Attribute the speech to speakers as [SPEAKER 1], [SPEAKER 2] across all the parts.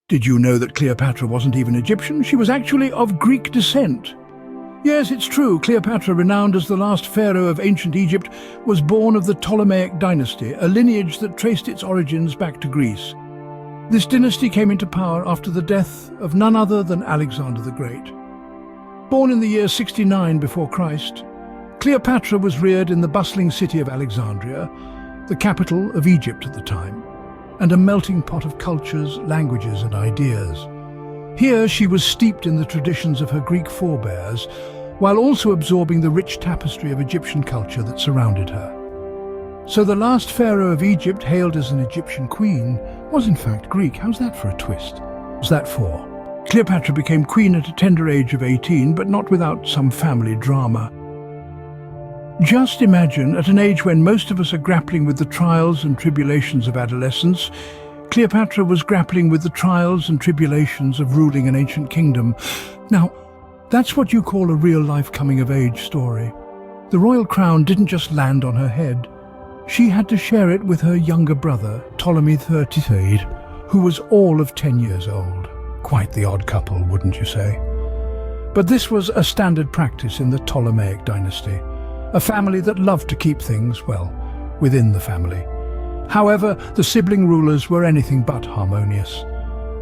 [SPEAKER 1] Did you know that Cleopatra wasn't even Egyptian? She was actually of Greek descent. Yes, it's true, Cleopatra, renowned as the last pharaoh of ancient Egypt, was born of the Ptolemaic dynasty, a lineage that traced its origins back to Greece. This dynasty came into power after the death of none other than Alexander the Great. Born in the year 69 before Christ, Cleopatra was reared in the bustling city of Alexandria, the capital of Egypt at the time, and a melting pot of cultures, languages and ideas. Here she was steeped in the traditions of her Greek forebears, while also absorbing the rich tapestry of Egyptian culture that surrounded her. So the last pharaoh of Egypt, hailed as an Egyptian queen, was in fact Greek. How's that for a twist? What's that for? Cleopatra became queen at a tender age of 18, but not without some family drama. Just imagine, at an age when most of us are grappling with the trials and tribulations of adolescence, Cleopatra was grappling with the trials and tribulations of ruling an ancient kingdom. Now, that's what you call a real-life coming-of-age story. The royal crown didn't just land on her head. She had to share it with her younger brother, Ptolemy III, who was all of 10 years old. Quite the odd couple, wouldn't you say? But this was a standard practice in the Ptolemaic dynasty, a family that loved to keep things, well, within the family. However, the sibling rulers were anything but harmonious.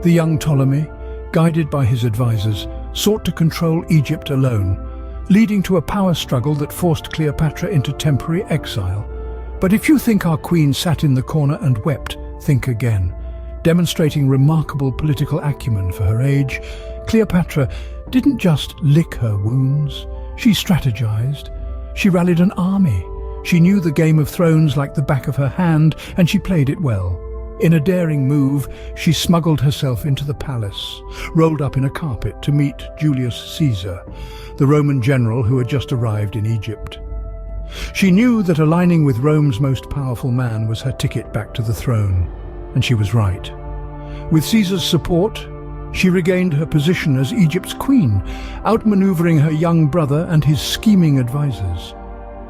[SPEAKER 1] The young Ptolemy, guided by his advisors, sought to control Egypt alone, leading to a power struggle that forced Cleopatra into temporary exile. But if you think our queen sat in the corner and wept, think again. Demonstrating remarkable political acumen for her age, Cleopatra didn't just lick her wounds, she strategized. She rallied an army. She knew the Game of Thrones like the back of her hand, and she played it well. In a daring move, she smuggled herself into the palace, rolled up in a carpet to meet Julius Caesar, the Roman general who had just arrived in Egypt. She knew that aligning with Rome's most powerful man was her ticket back to the throne, and she was right. With Caesar's support, she regained her position as Egypt's queen, outmaneuvering her young brother and his scheming advisors.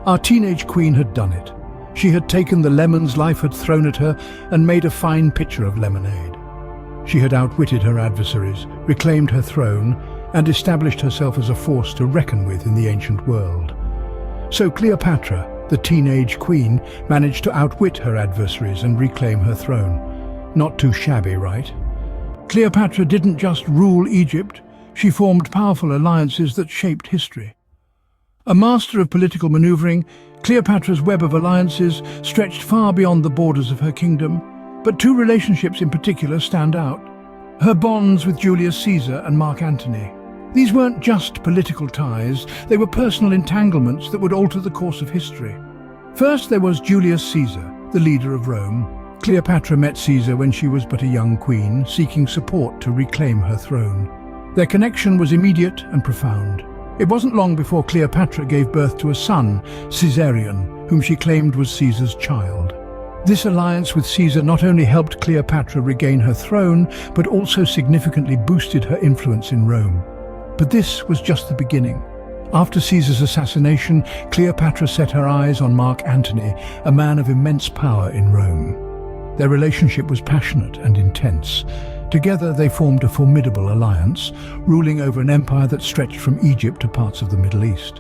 [SPEAKER 1] Our teenage queen had done it. She had taken the lemons life had thrown at her and made a fine pitcher of lemonade. She had outwitted her adversaries, reclaimed her throne, and established herself as a force to reckon with in the ancient world. So Cleopatra, the teenage queen, managed to outwit her adversaries and reclaim her throne. Not too shabby, right? Cleopatra didn't just rule Egypt, she formed powerful alliances that shaped history. A master of political maneuvering, Cleopatra's web of alliances stretched far beyond the borders of her kingdom, but two relationships in particular stand out. Her bonds with Julius Caesar and Mark Antony. These weren't just political ties, they were personal entanglements that would alter the course of history. First there was Julius Caesar, the leader of Rome. Cleopatra met Caesar when she was but a young queen, seeking support to reclaim her throne. Their connection was immediate and profound. It wasn't long before Cleopatra gave birth to a son, Caesarion, whom she claimed was Caesar's child. This alliance with Caesar not only helped Cleopatra regain her throne, but also significantly boosted her influence in Rome. But this was just the beginning. After Caesar's assassination, Cleopatra set her eyes on Mark Antony, a man of immense power in Rome. Their relationship was passionate and intense. Together they formed a formidable alliance, ruling over an empire that stretched from Egypt to parts of the Middle East.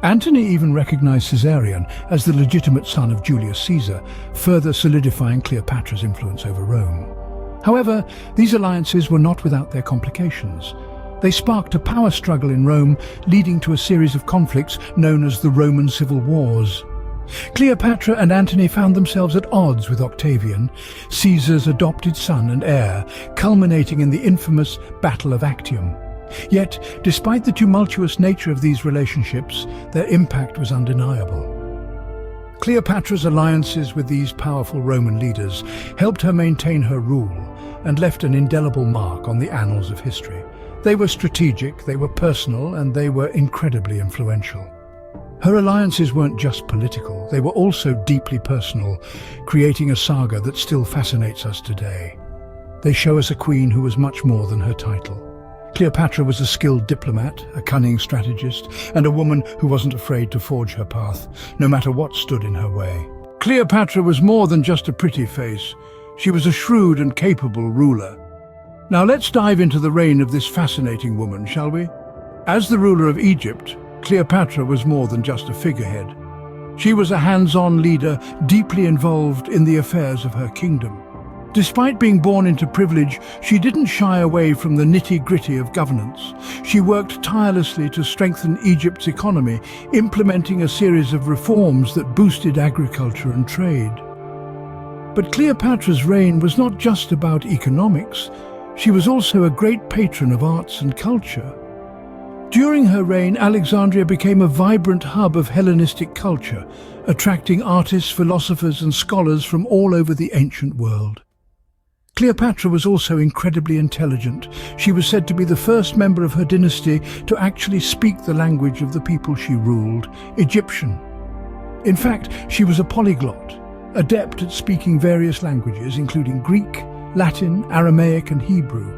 [SPEAKER 1] Antony even recognized Caesarion as the legitimate son of Julius Caesar, further solidifying Cleopatra's influence over Rome. However, these alliances were not without their complications. They sparked a power struggle in Rome, leading to a series of conflicts known as the Roman Civil Wars. Cleopatra and Antony found themselves at odds with Octavian, Caesar's adopted son and heir, culminating in the infamous Battle of Actium. Yet, despite the tumultuous nature of these relationships, their impact was undeniable. Cleopatra's alliances with these powerful Roman leaders helped her maintain her rule and left an indelible mark on the annals of history. They were strategic, they were personal, and they were incredibly influential. Her alliances weren't just political, they were also deeply personal, creating a saga that still fascinates us today. They show us a queen who was much more than her title. Cleopatra was a skilled diplomat, a cunning strategist, and a woman who wasn't afraid to forge her path, no matter what stood in her way. Cleopatra was more than just a pretty face. She was a shrewd and capable ruler. Now let's dive into the reign of this fascinating woman, shall we? As the ruler of Egypt, Cleopatra was more than just a figurehead. She was a hands-on leader, deeply involved in the affairs of her kingdom. Despite being born into privilege, she didn't shy away from the nitty-gritty of governance. She worked tirelessly to strengthen Egypt's economy, implementing a series of reforms that boosted agriculture and trade. But Cleopatra's reign was not just about economics. She was also a great patron of arts and culture. During her reign, Alexandria became a vibrant hub of Hellenistic culture, attracting artists, philosophers, and scholars from all over the ancient world. Cleopatra was also incredibly intelligent. She was said to be the first member of her dynasty to actually speak the language of the people she ruled, Egyptian. In fact, she was a polyglot, adept at speaking various languages, including Greek, Latin, Aramaic, and Hebrew.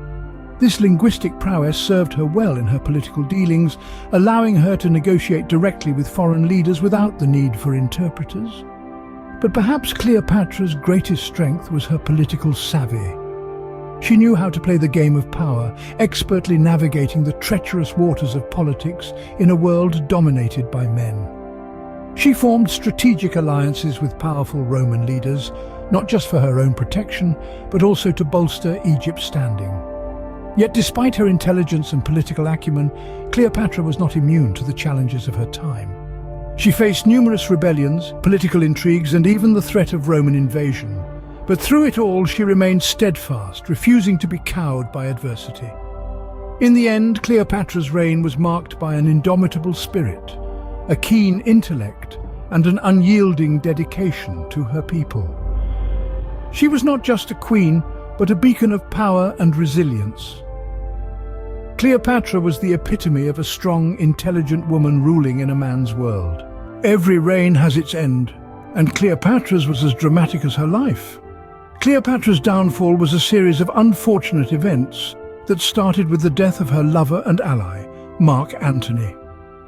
[SPEAKER 1] This linguistic prowess served her well in her political dealings, allowing her to negotiate directly with foreign leaders without the need for interpreters. But perhaps Cleopatra's greatest strength was her political savvy. She knew how to play the game of power, expertly navigating the treacherous waters of politics in a world dominated by men. She formed strategic alliances with powerful Roman leaders, not just for her own protection, but also to bolster Egypt's standing. Yet despite her intelligence and political acumen, Cleopatra was not immune to the challenges of her time. She faced numerous rebellions, political intrigues, and even the threat of Roman invasion. But through it all, she remained steadfast, refusing to be cowed by adversity. In the end, Cleopatra's reign was marked by an indomitable spirit, a keen intellect, and an unyielding dedication to her people. She was not just a queen, but a beacon of power and resilience. Cleopatra was the epitome of a strong, intelligent woman ruling in a man's world. Every reign has its end, and Cleopatra's was as dramatic as her life. Cleopatra's downfall was a series of unfortunate events that started with the death of her lover and ally, Mark Antony.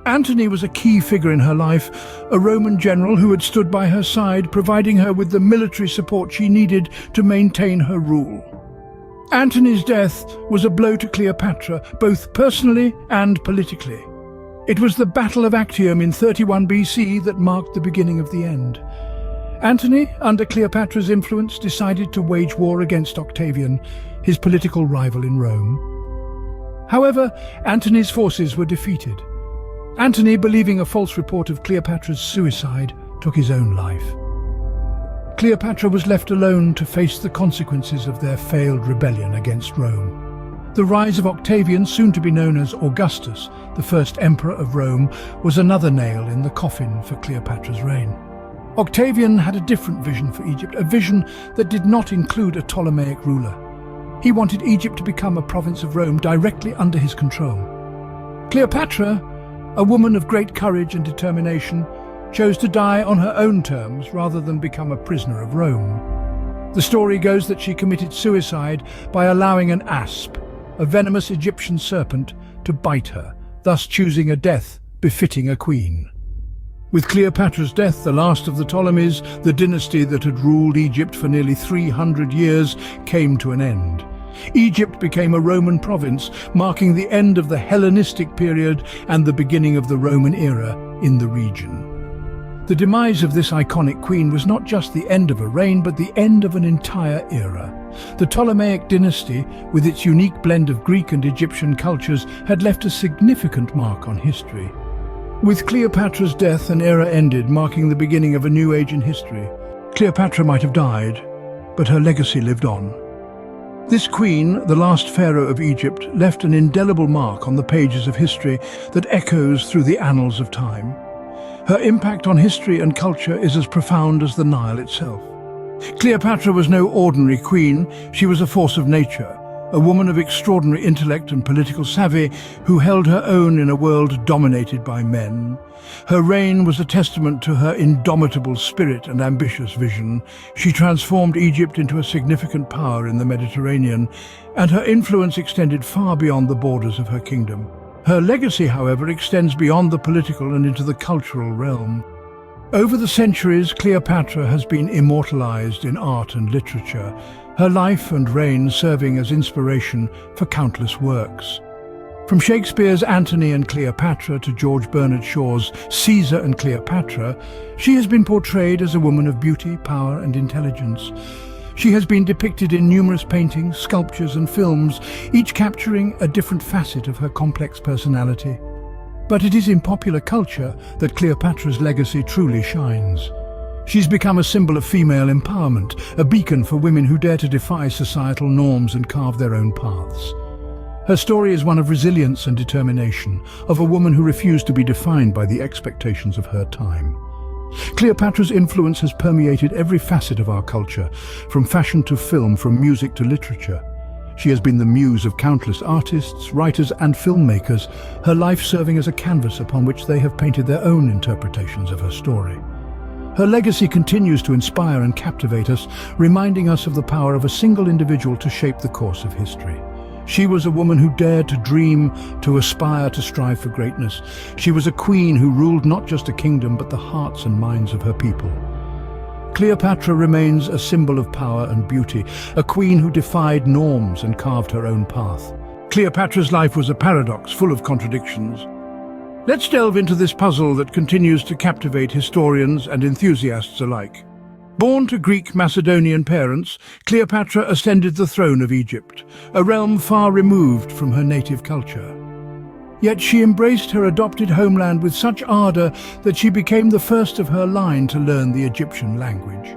[SPEAKER 1] Antony was a key figure in her life, a Roman general who had stood by her side, providing her with the military support she needed to maintain her rule. Antony's death was a blow to Cleopatra, both personally and politically. It was the Battle of Actium in 31 BC that marked the beginning of the end. Antony, under Cleopatra's influence, decided to wage war against Octavian, his political rival in Rome. However, Antony's forces were defeated. Antony, believing a false report of Cleopatra's suicide, took his own life. Cleopatra was left alone to face the consequences of their failed rebellion against Rome. The rise of Octavian, soon to be known as Augustus, the first emperor of Rome, was another nail in the coffin for Cleopatra's reign. Octavian had a different vision for Egypt, a vision that did not include a Ptolemaic ruler. He wanted Egypt to become a province of Rome directly under his control. Cleopatra, a woman of great courage and determination, chose to die on her own terms rather than become a prisoner of Rome. The story goes that she committed suicide by allowing an asp, a venomous Egyptian serpent, to bite her, thus choosing a death befitting a queen. With Cleopatra's death, the last of the Ptolemies, the dynasty that had ruled Egypt for nearly 300 years, came to an end. Egypt became a Roman province, marking the end of the Hellenistic period and the beginning of the Roman era in the region. The demise of this iconic queen was not just the end of a reign, but the end of an entire era. The Ptolemaic dynasty, with its unique blend of Greek and Egyptian cultures, had left a significant mark on history. With Cleopatra's death, an era ended, marking the beginning of a new age in history. Cleopatra might have died, but her legacy lived on. This queen, the last pharaoh of Egypt, left an indelible mark on the pages of history that echoes through the annals of time. Her impact on history and culture is as profound as the Nile itself. Cleopatra was no ordinary queen. She was a force of nature, a woman of extraordinary intellect and political savvy who held her own in a world dominated by men. Her reign was a testament to her indomitable spirit and ambitious vision. She transformed Egypt into a significant power in the Mediterranean, and her influence extended far beyond the borders of her kingdom. Her legacy, however, extends beyond the political and into the cultural realm. Over the centuries, Cleopatra has been immortalized in art and literature, her life and reign serving as inspiration for countless works. From Shakespeare's Antony and Cleopatra to George Bernard Shaw's Caesar and Cleopatra, she has been portrayed as a woman of beauty, power and intelligence. She has been depicted in numerous paintings, sculptures and films, each capturing a different facet of her complex personality. But it is in popular culture that Cleopatra's legacy truly shines. She's become a symbol of female empowerment, a beacon for women who dare to defy societal norms and carve their own paths. Her story is one of resilience and determination, of a woman who refused to be defined by the expectations of her time. Cleopatra's influence has permeated every facet of our culture, from fashion to film, from music to literature. She has been the muse of countless artists, writers and filmmakers, her life serving as a canvas upon which they have painted their own interpretations of her story. Her legacy continues to inspire and captivate us, reminding us of the power of a single individual to shape the course of history. She was a woman who dared to dream, to aspire, to strive for greatness. She was a queen who ruled not just a kingdom, but the hearts and minds of her people. Cleopatra remains a symbol of power and beauty, a queen who defied norms and carved her own path. Cleopatra's life was a paradox full of contradictions. Let's delve into this puzzle that continues to captivate historians and enthusiasts alike. Born to Greek Macedonian parents, Cleopatra ascended the throne of Egypt, a realm far removed from her native culture. Yet she embraced her adopted homeland with such ardor that she became the first of her line to learn the Egyptian language.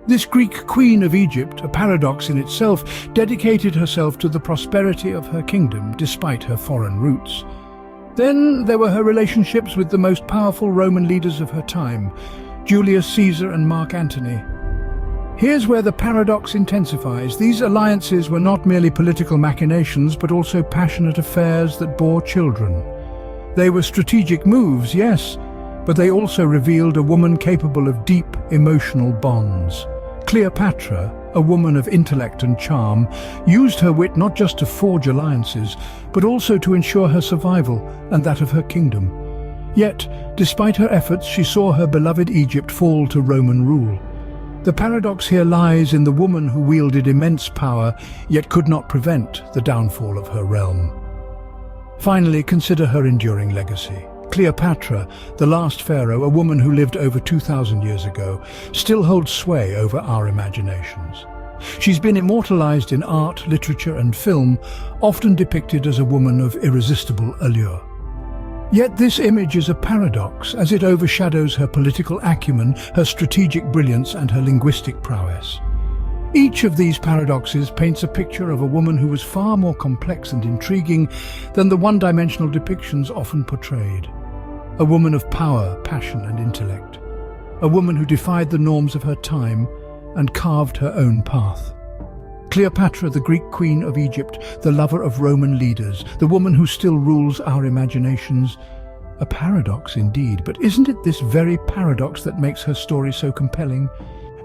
[SPEAKER 1] This Greek queen of Egypt, a paradox in itself, dedicated herself to the prosperity of her kingdom despite her foreign roots. Then there were her relationships with the most powerful Roman leaders of her time, Julius Caesar and Mark Antony. Here's where the paradox intensifies. These alliances were not merely political machinations, but also passionate affairs that bore children. They were strategic moves, yes, but they also revealed a woman capable of deep emotional bonds. Cleopatra, a woman of intellect and charm, used her wit not just to forge alliances, but also to ensure her survival and that of her kingdom. Yet, despite her efforts, she saw her beloved Egypt fall to Roman rule. The paradox here lies in the woman who wielded immense power, yet could not prevent the downfall of her realm. Finally, consider her enduring legacy. Cleopatra, the last pharaoh, a woman who lived over 2,000 years ago, still holds sway over our imaginations. She's been immortalized in art, literature and film, often depicted as a woman of irresistible allure. Yet this image is a paradox, as it overshadows her political acumen, her strategic brilliance and her linguistic prowess. Each of these paradoxes paints a picture of a woman who was far more complex and intriguing than the one-dimensional depictions often portrayed. A woman of power, passion and intellect. A woman who defied the norms of her time and carved her own path. Cleopatra, the Greek queen of Egypt, the lover of Roman leaders, the woman who still rules our imaginations. A paradox indeed, but isn't it this very paradox that makes her story so compelling?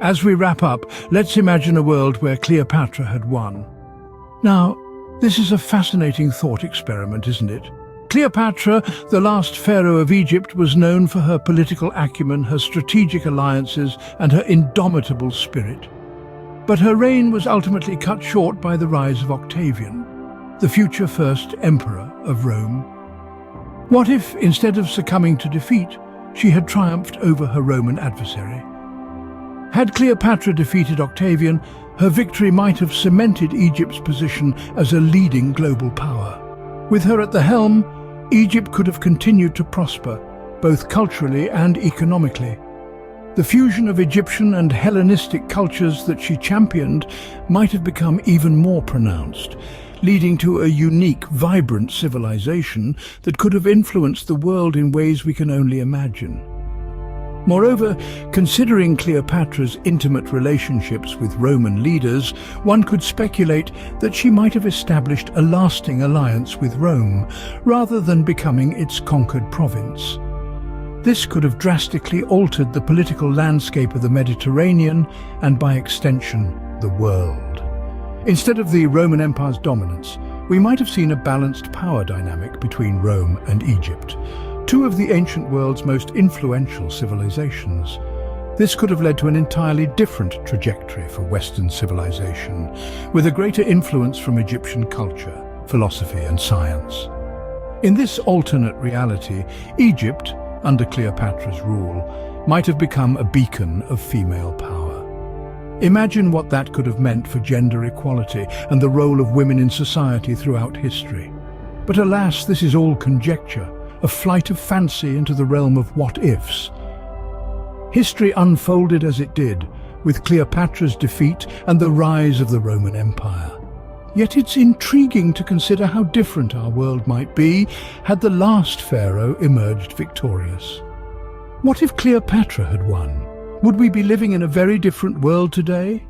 [SPEAKER 1] As we wrap up, let's imagine a world where Cleopatra had won. Now, this is a fascinating thought experiment, isn't it? Cleopatra, the last pharaoh of Egypt, was known for her political acumen, her strategic alliances, and her indomitable spirit. But her reign was ultimately cut short by the rise of Octavian, the future first emperor of Rome. What if, instead of succumbing to defeat, she had triumphed over her Roman adversary? Had Cleopatra defeated Octavian, her victory might have cemented Egypt's position as a leading global power. With her at the helm, Egypt could have continued to prosper, both culturally and economically. The fusion of Egyptian and Hellenistic cultures that she championed might have become even more pronounced, leading to a unique, vibrant civilization that could have influenced the world in ways we can only imagine. Moreover, considering Cleopatra's intimate relationships with Roman leaders, one could speculate that she might have established a lasting alliance with Rome, rather than becoming its conquered province. This could have drastically altered the political landscape of the Mediterranean and, by extension, the world. Instead of the Roman Empire's dominance, we might have seen a balanced power dynamic between Rome and Egypt. two of the ancient world's most influential civilizations. This could have led to an entirely different trajectory for Western civilization, with a greater influence from Egyptian culture, philosophy and science. In this alternate reality, Egypt, under Cleopatra's rule, might have become a beacon of female power. Imagine what that could have meant for gender equality and the role of women in society throughout history. But alas, this is all conjecture, a flight of fancy into the realm of what-ifs. History unfolded as it did, with Cleopatra's defeat and the rise of the Roman Empire. Yet it's intriguing to consider how different our world might be had the last pharaoh emerged victorious. What if Cleopatra had won? Would we be living in a very different world today?